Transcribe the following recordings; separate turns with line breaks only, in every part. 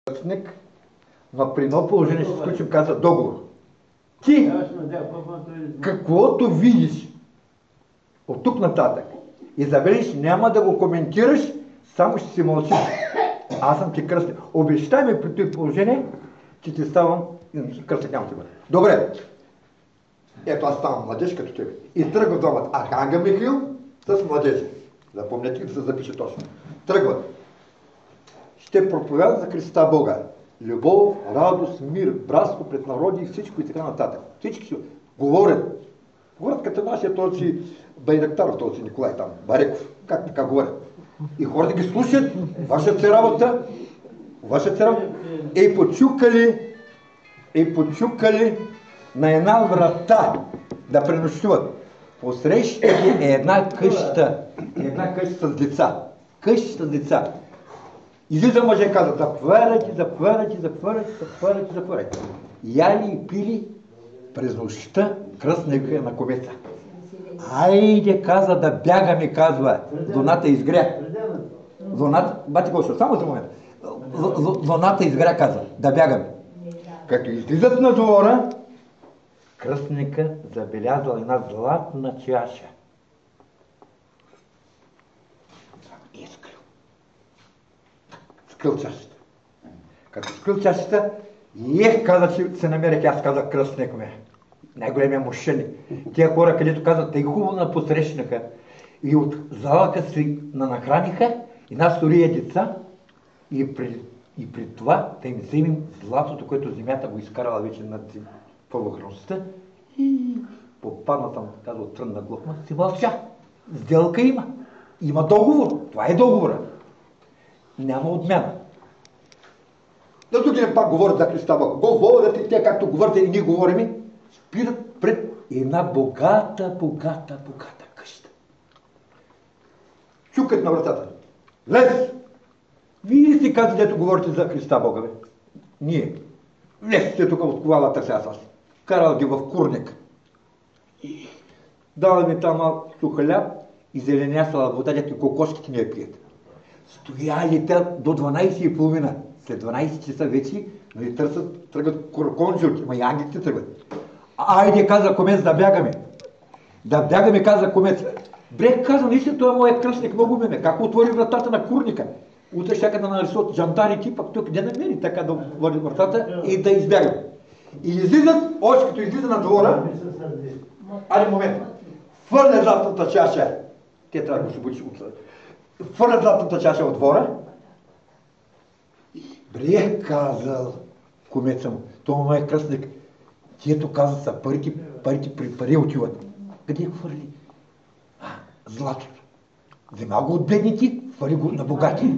кръстник, но при едно положение ще сключим, каза, договор. Ти, каквото видиш от тук нататък и забележиш, няма да го коментираш, само ще си мълчиш. Аз съм ти кръстник. Обещай ми при това положение, че ти ставам кръстник, няма ти бъде. Добре. Ето аз ставам младеж като тебе. И тръгва домът Архангел Михаил с младежи. Запомнете и да се запише точно. Тръгват. Ще проповядат за Христа Бога. Любов, радост, мир, братство пред народи и всичко и така нататък. Всички си говорят. Говорят като нашия този Байрактаров, този Николай там, Бареков. Как така говорят? И хората ги слушат. Вашата се работа. Вашата се работа. Почукали на една врата да пренощуват. Посреща ги е една къща с деца. Къща с деца. Излиза мъже и каза, заповядайте. Яли и пили през нощта кръстника на комеца. Айде, каза, да бягаме, казва. Луната изгря. Бати Гошо, само за момент. Луната изгря, каза, да бягаме. Като излизат на двора, кръстника забелязал една златна чаша. И скрил чашата. Като скрил чашата, каза, че се намерих, аз казах кръстник ме. Най-големия мошеник. Тия хора, където казват, тъй хубаво на посрещнаха и от залъка си нахраниха и нас стория деца и при това да им вземем златото, което земята го изкарала вече над повърхността и попадна там, казва, трън на глухма, си мълча. Сделка има. Има договор. Това е договора. Няма отмяна. Да тук пак говорят за Христа Бога. Говорят и те, както говорите и ние говорим, спират пред една богата къща. Чукат на вратата. Лез! Вие си казвате, дето говорите за Христа Бога, бе. Ние. Лез сте тук от ковалата сега аз. Карал ги в курник. Дава ми там малко сухаля и зеленясала вода, дето кокошките не я пият. Стояли те до 12:30. След 12 часа вече тръгват корконжи, ма и ангелите тръгват. Айде, каза комец, да бягаме. Да бягаме, каза комец. Бре, каза, наистина, той е моят кръстник, много ме. Как отвори вратата на курника? Утре ще да нарисуват жандарите, пък тук не намери така да отвори вратата и да избягам. И излизат, още като излиза на двора, айде момент, фърля златната чаша, те трябва да го събудиш от фърля златната чаша от двора. Бре, казал комеца му, това му е кръстник. Тието каза са парите при пари отиват. Къде хвърли? Златото. Взема го от бедните, хвърли го на богати.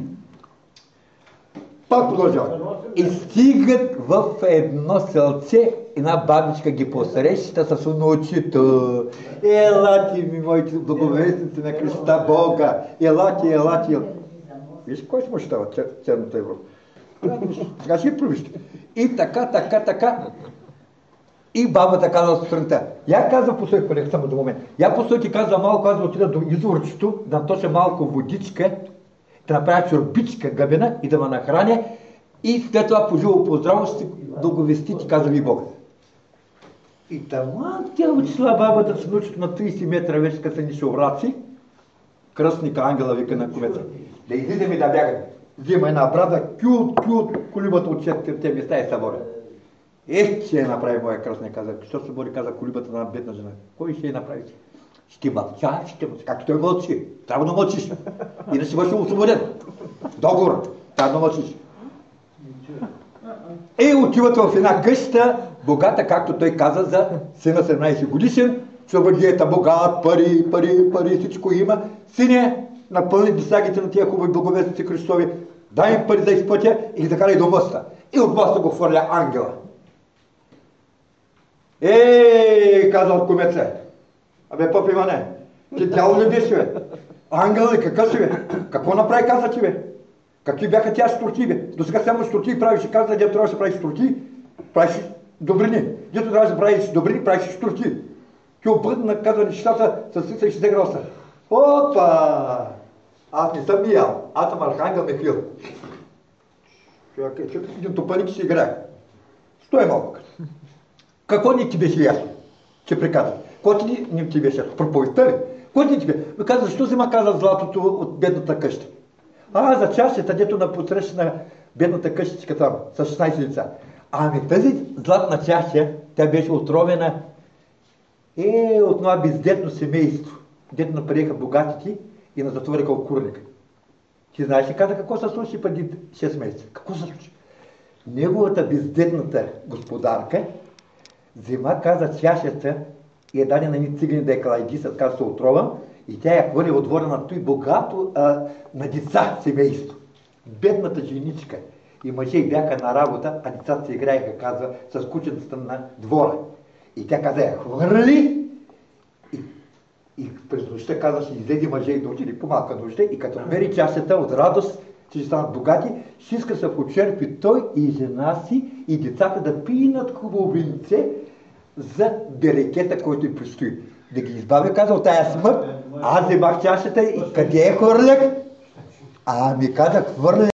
Пак продължава. И стигат в едно селце, една бабичка ги посреща с внучето. Елати ми, моите благовестници на Христа Бога. Елати. Виж, кой смущава ценната Европа? Сега ще провижте. И така. И бабата казва сутринта. Я казва, постой, колега, само до момент. Я постой ти казва малко, аз отида до изворчето, да наточа малко водичка, да направя чорбичка гъбена и да ме нахраня. И след това поживо поздраво ще благовести, ти казва ви Бога. И таман тя отишла бабата с внучето на 30 метра вече, като са ни шовраци. Кръстника ангела вика на комеца. Да излизаме да бягаме. Взима една брада, кют, колибата от четирите места и съборя. Ще я направи моя кръстник, каза. Що се бори, каза колибата на бедна жена. Кой ще я направи? Ще мълча, както той мълчи. Трябва да мълчиш. Иначе бъдеш освободен. Договор. Трябва да мълчиш. Отиват в една къща, богата, както той каза, за сина 17 годишен. Чорбаджията богат, пари, всичко има. Сине, напълни досагите на тия хубави благовестници Христови. Дай им пари да изпътя и да карай до моста. И от моста го хвърля ангела. Казал комеца. Абе, пъп Иване, ти дяло ли беше, бе? Ангел ли, какъв си, бе? Какво направи, каза ти, бе? Какви бяха тя шторти, бе? До сега само шторти правиш, каза, дето трябваше да правиш шторти, правиш добрини. Дето трябваше да правиш добрини, правиш шторти. Ти обърна, каза нещата, със сица и ще заграл се. Опа! Аз не съм ял, аз съм Архангел Михаил. Човек е, че един топаник си играе. Стой малко. Какво не ти беше ясно? Че приказва. Какво ти не ти беше ясно? Проповедта ли? Какво ти беше? Ме каза, защо взема каза златото от бедната къща? За чашата, дето на посрещна бедната къщичка там, с 16 лица. Ами тази златна чаша, тя беше отровена от това бездетно семейство, дето наприеха богатите и на затвориха окурника. Ти знаеш ли каза какво се случи преди 6 месеца? Какво се случи? Неговата бездетната господарка взема, каза, чашата и е даде на ни цигани да я клади, с каза се отрова, и тя я хвърли от двора на той богато на деца семейство. Бедната женичка и мъже бяха на работа, а децата се играеха, казва, с кученцата на двора. И тя каза, я хвърли и през нощта каза, ще излезе мъже и да отиде по-малка нощта и като намери чашата от радост, че ще станат богати, ще иска се почерпи той и жена си и децата да пинат хубаво винце за берекета, който им предстои. Да ги избавя, каза, от тая смърт. Аз вземах чашата и къде я хвърлях? Ми казах, хвърля